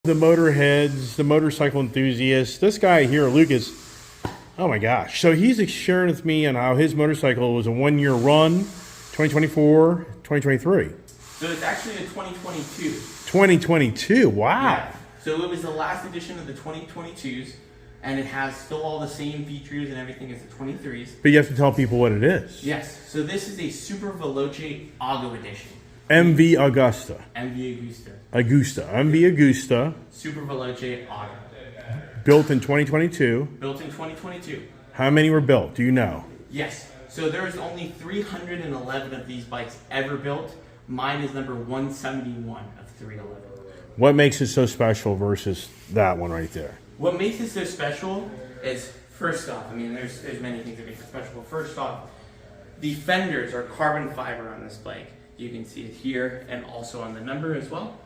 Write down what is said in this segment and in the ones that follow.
The motorheads, the motorcycle enthusiasts. This guy here, Lucas, oh my gosh. So he's sharing with me on how his motorcycle was a 1 year run, 2024, 2023. So it's actually a 2022. 2022, wow. Yeah. So it was the last edition of the 2022s, and it has still all the same features and everything as the 23s. But you have to tell people what it is. Yes. So this is a Super Veloce Ago edition. MV Agusta. MV Agusta. Agusta. MV Agusta. Super Veloce Ago. Built in 2022. Built in 2022. How many were built? Do you know? Yes. So there was only 311 of these bikes ever built. Mine is number 171 of 311. What makes it so special versus that one right there? What makes it so special is, first off, I mean, there's many things that make it special. But first off, the fenders are carbon fiber on this bike. You can see it here and also on the number as well.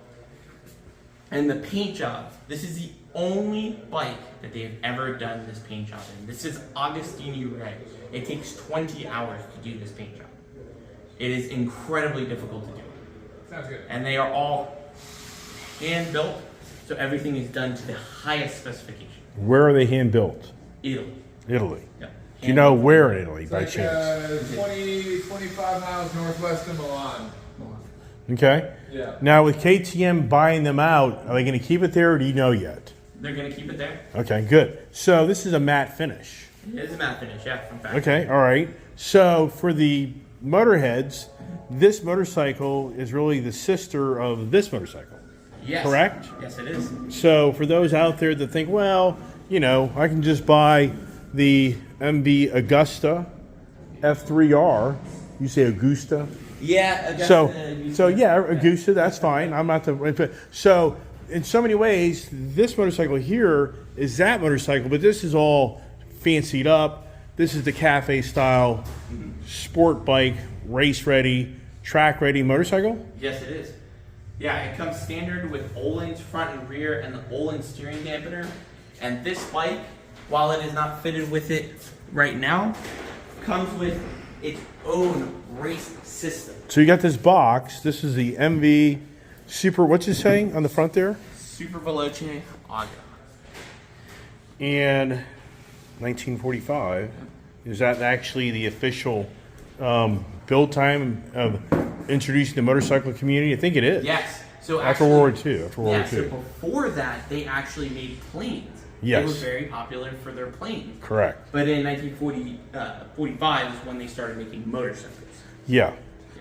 And the paint job, this is the only bike that they've ever done this paint job in. This is Augustini Red. It takes 20 hours to do this paint job. It is incredibly difficult to do. Sounds good. And they are all hand built, so everything is done to the highest specification. Where are they hand built? Italy. Italy. Yeah. Do you know where in Italy by Like chance? 25 miles northwest of Milan. Okay. Yeah. Now with KTM buying them out, are they going to keep it there or do you know yet? They're going to keep it there. Okay, good. So this is a matte finish. It is a matte finish, yeah, from factory. Okay, all right. So for the motorheads, this motorcycle is really the sister of this motorcycle. Yes. Correct? Yes, it is. So for those out there that think, well, you know, I can just buy the MV Agusta F3R. You say Agusta? Yeah, Augusta, So yeah, Agusta, that's fine. I'm not the. So in so many ways, this motorcycle here is that motorcycle, but this is all fancied up. This is the cafe style, sport bike, race ready, track ready motorcycle. Yes, it is. Yeah, it comes standard with Öhlins front and rear and the Öhlins steering dampener. And this bike, while it is not fitted with it right now, comes with its own race system. So you got this box. This is the MV Super. What's it saying on the front there? Super Veloce Ago. And 1945. Is that actually the official build time of introducing the motorcycle community? I think it is. Yes. So After actually, World War II. After World yeah, War II. so before that, they actually made planes. Yes. They were very popular for their planes. Correct. But in 1945 is when they started making motorcycles. Yeah.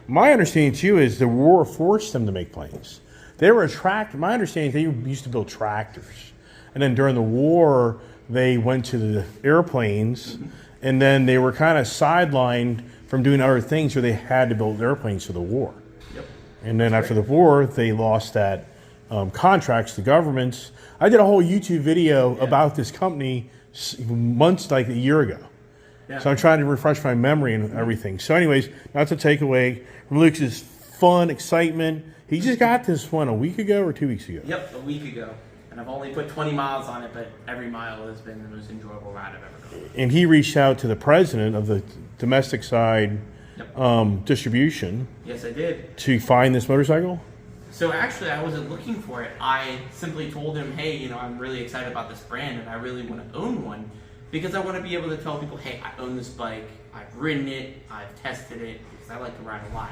My understanding too is the war forced them to make planes. They were attracted. My understanding is they used to build tractors, and then during the war they went to the airplanes, and then they were kind of sidelined from doing other things, where they had to build airplanes for the war. Yep. And then after the war, they lost that contracts to governments. I did a whole YouTube video about this company months, like a year ago. Yeah. So I'm trying to refresh my memory and everything. So anyways, not to take away from Luke's fun, excitement. He just got this one a week ago or 2 weeks ago. Yep, a week ago. And I've only put 20 miles on it, but every mile has been the most enjoyable ride I've ever gone. And he reached out to the president of the domestic side Yep. distribution Yes, I did. to find this motorcycle. So actually, I wasn't looking for it. I simply told him, hey, you know, I'm really excited about this brand and I really want to own one because I want to be able to tell people, hey, I own this bike, I've ridden it, I've tested it, because I like to ride a lot.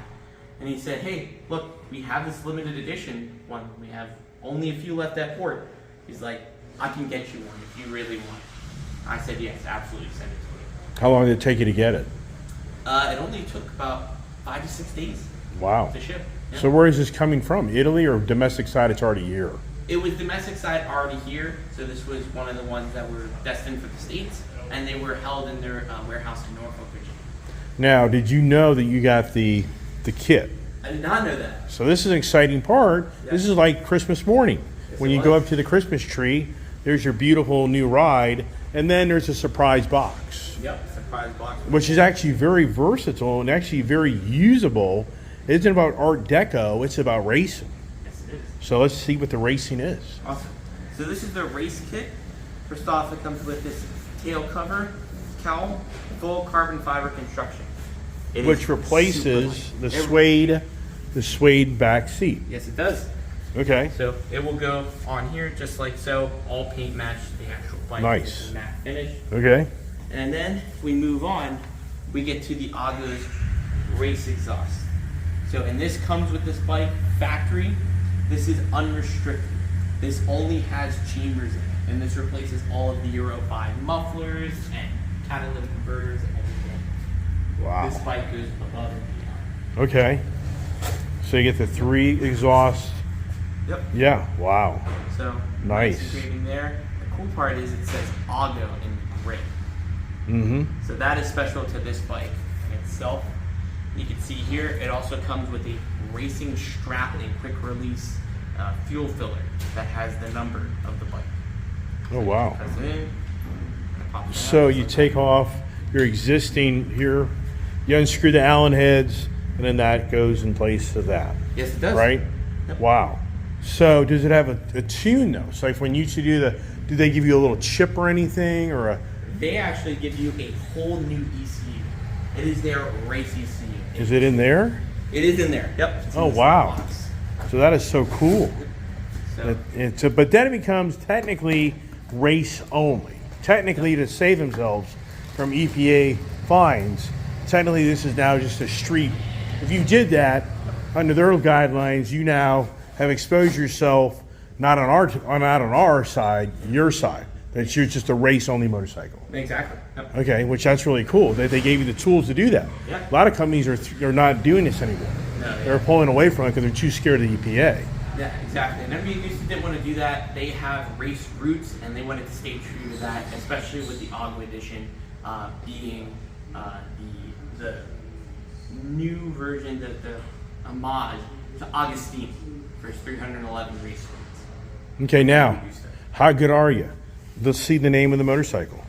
And he said, hey, look, we have this limited edition one. We have only a few left at port. He's like, I can get you one if you really want it. I said, yes, absolutely, send it to me. How long did it take you to get it? It only took about 5 to 6 days Wow. to ship. Yeah. So where is this coming from? Italy or domestic side? It's already here. It was domestic side already here, so this was one of the ones that were destined for the States, and they were held in their warehouse in Norfolk, Virginia. Now, did you know that you got the kit? I did not know that. So this is an exciting part. Yeah. This is like Christmas morning. Yes, When it you go was. up to the Christmas tree, there's your beautiful new ride, and then there's a surprise box, Yep, surprise box. which is actually very versatile and actually very usable. It isn't about Art Deco, it's about racing. Yes, it is. So let's see what the racing is. Awesome. So this is the race kit. First off, it comes with this tail cover, cowl, full carbon fiber construction. It Which is replaces super the light. suede back seat. Yes, it does. Okay. So it will go on here just like so, all paint matched the actual bike. Nice. It's a matte finish. Okay. And then if we move on, we get to the Agusta's race exhaust. So, and this comes with this bike factory. This is unrestricted. This only has chambers in it, and this replaces all of the Euro 5 mufflers and catalytic converters and everything. Wow. This bike goes above and beyond. Okay. So you get the 3 exhaust. Yep. Yeah. Wow. So Nice. engraving there. The cool part is it says Ago in gray. Mm-hmm. So that is special to this bike in itself. You can see here, it also comes with a racing strap and quick release fuel filler that has the number of the bike. Oh, wow. Press it in, pop it So out. you take off your existing here, you unscrew the Allen heads, and then that goes in place of that, Yes, it does. right? Yep. Wow. So does it have a tune though? So like when you used to do they give you a little chip or anything or a? They actually give you a whole new ECU. It is their race ECU. Is it in there? It is in there. Yep. It's in Oh, this wow. box. So that is so cool. So, But then it becomes technically race only. Technically, to save themselves from EPA fines, technically this is now just a street. If you did that under their guidelines, you now have exposed yourself not on our side, your side. That you're just a race only motorcycle. exactly. Yep. Okay, which that's really cool. They gave you the tools to do that. Yeah. A lot of companies are not doing this anymore. No, They're pulling away from it because they're too scared of the EPA. Yeah, exactly. And everybody used to didn't want to do that. They have race roots, and they wanted to stay true to that, especially with the Agua edition being the new version, the homage to Augustine for his 311 race wins. Okay, now, how good are you? Let's see the name of the motorcycle.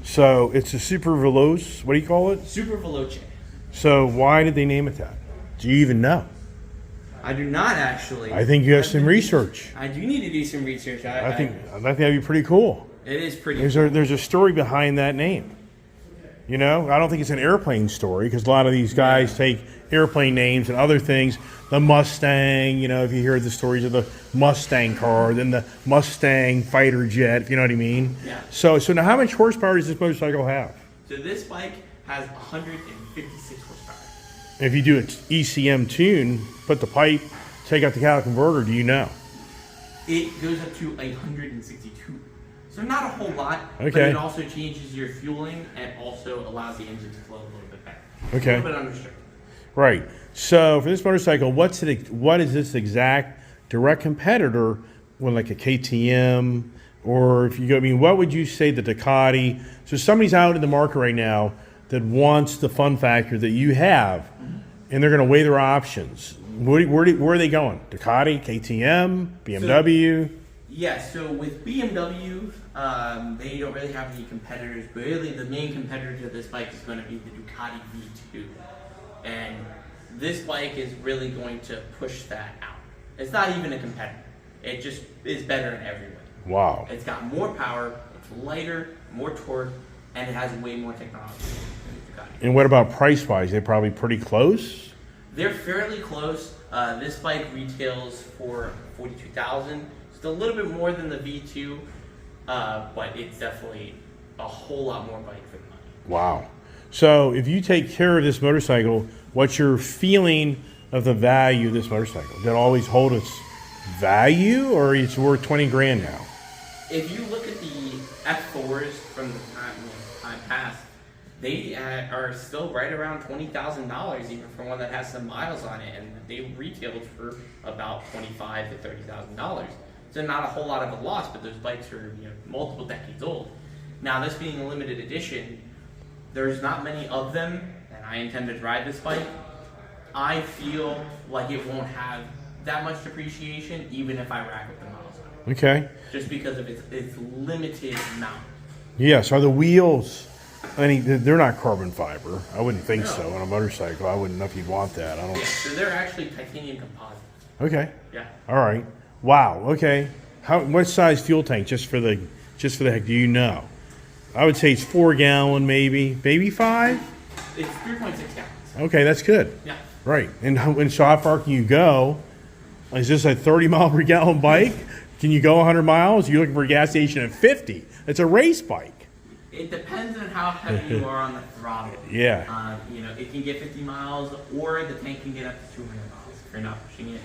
So it's a Super Veloce. What do you call it? Super Veloce. So why did they name it that? Do you even know? I do not actually. I think you have some research. I do need to do some research. I think that'd be pretty cool. it is pretty. There's a story behind that name. You know, I don't think it's an airplane story because a lot of these guys take airplane names and other things. The Mustang, you know, if you hear the stories of the Mustang car, then the Mustang fighter jet, if you know what I mean. Yeah. So now how much horsepower does this motorcycle have? So this bike has 156 horsepower. If you do an ECM tune, put the pipe, take out the catalytic converter, do you know? It goes up to 162. So not a whole lot, but Okay. it also changes your fueling and also allows the engine to flow a little bit better. Okay. A little bit unrestricted. Right. So for this motorcycle, what is this exact direct competitor with like a KTM or if you go, I mean, what would you say the Ducati? So somebody's out in the market right now that wants the fun factor that you have, and they're going to weigh their options. Where are they going? Ducati, KTM, BMW? Yeah, so with BMW, they don't really have any competitors, but really the main competitor to this bike is going to be the Ducati V2. And this bike is really going to push that out. It's not even a competitor. It just is better in every way. Wow. It's got more power, it's lighter, more torque, and it has way more technology than the Ducati. And what about price-wise? They're probably pretty close? They're fairly close. This bike retails for $42,000. It's a little bit more than the V2, but it's definitely a whole lot more bike for the money. Wow. So if you take care of this motorcycle, what's your feeling of the value of this motorcycle? Did it always hold its value or it's worth 20 grand now? If you look at the F4s from the time past, they are still right around $20,000 even for one that has some miles on it, and they retailed for about $25,000 to $30,000. So not a whole lot of a loss, but those bikes are multiple decades old. Now this being a limited edition, there's not many of them, and I intend to ride this bike. I feel like it won't have that much depreciation even if I rack up the miles on it. Okay. Just because of its limited amount. Yes. Are the wheels, I mean, they're not carbon fiber. I wouldn't think No. so on a motorcycle. I wouldn't know if you'd want that. I don't. Yeah, so they're actually titanium composite. Okay. Yeah. All right. Wow. Okay. What size fuel tank? Just for the heck, do you know? I would say it's 4 gallon, maybe 5. It's 3.6 gallons. Okay, that's good. Yeah. Right. And so how far can you go? Is this a 30 mile per gallon bike? Can you go 100 miles? You're looking for a gas station at 50. It's a race bike. It depends on how heavy you are on the throttle. Yeah. It can get 50 miles, or the tank can get up to 200 miles if you're not pushing it.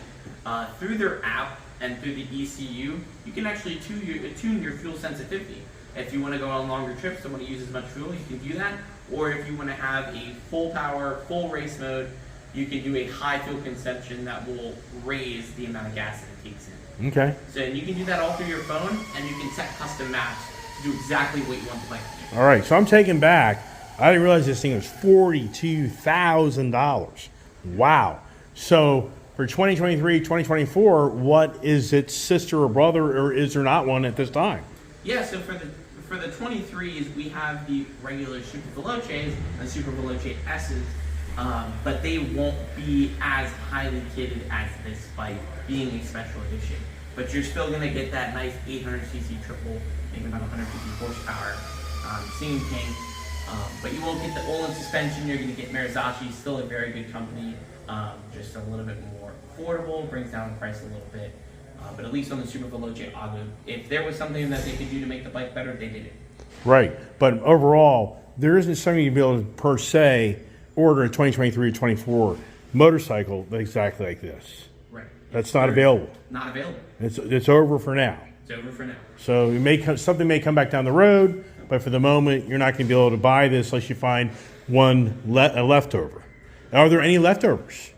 Through their app and through the ECU, you can actually tune your fuel sensitivity. If you want to go on longer trips, don't want to use as much fuel, you can do that. Or if you want to have a full power, full race mode, you can do a high fuel consumption that will raise the amount of gas that it takes in. Okay. So you can do that all through your phone, and you can set custom maps to do exactly what you want the bike to do. All right. So I'm taking back. I didn't realize this thing was $42,000. Wow. So for 2023, 2024, what is its sister or brother, or is there not one at this time? Yeah, so for the 23s, we have the regular Super Veloces and Super Veloce S's, but they won't be as highly kitted as this bike, being a special edition. But you're still going to get that nice 800cc triple, making about 150 horsepower, singing tank. But you won't get the Olin suspension. You're going to get Marizaki, still a very good company, just a little bit more affordable, brings down the price a little bit. But at least on the Super Veloce Agu, if there was something that they could do to make the bike better, they did it. Right. But overall, there isn't something you'd be able to, per se, order a 2023 or 24 motorcycle exactly like this. Right. That's not available. Not available. It's over for now. It's over for now. So something may come back down the road, but for the moment, you're not going to be able to buy this unless you find a leftover. Are there any leftovers?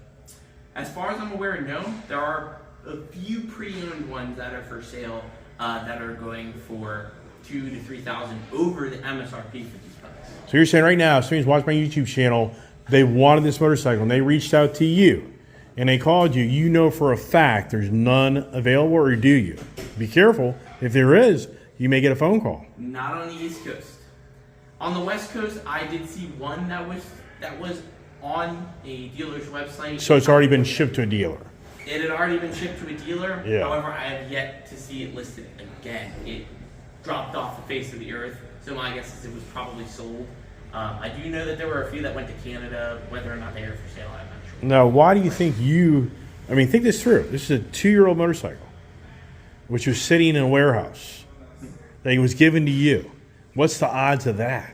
As far as I'm aware, no. There are a few pre-owned ones that are for sale that are going for $2,000 to $3,000 over the MSRP for these bikes. So you're saying right now, if somebody's watching my YouTube channel, they wanted this motorcycle, and they reached out to you, and they called you, you know for a fact there's none available, or do you? Be careful. If there is, you may get a phone call. Not on the East Coast. On the West Coast, I did see one that was on a dealer's website. So it's already been shipped to a dealer. It had already been shipped to a dealer. Yeah. However, I have yet to see it listed again. It dropped off the face of the earth. So my guess is it was probably sold. I do know that there were a few that went to Canada. Whether or not they are for sale, I'm not sure. Now, why do you think think this through. This is a 2-year-old motorcycle, which was sitting in a warehouse that was given to you. What's the odds of that?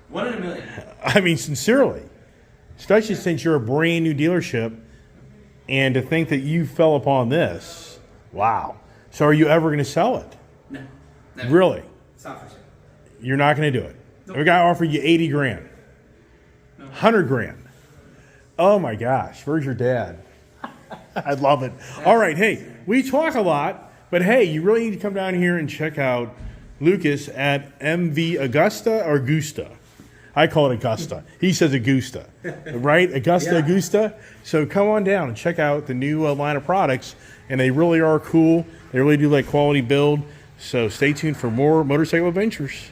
1 in a million. I mean, sincerely. Especially since you're a brand new dealership, and to think that you fell upon this, wow. So are you ever going to sell it? No. Never. Really? It's not for sale. You're not going to do it? Nope. We got to offer you 80 grand. No. 100 grand. Oh my gosh, where's your dad? I love it. All right, hey, we talk a lot, but hey, you really need to come down here and check out Lucas at MV Agusta or Agusta. I call it Agusta. He says Agusta, right? Agusta. So come on down and check out the new line of products, and they really are cool. They really do like quality build. So stay tuned for more motorcycle adventures.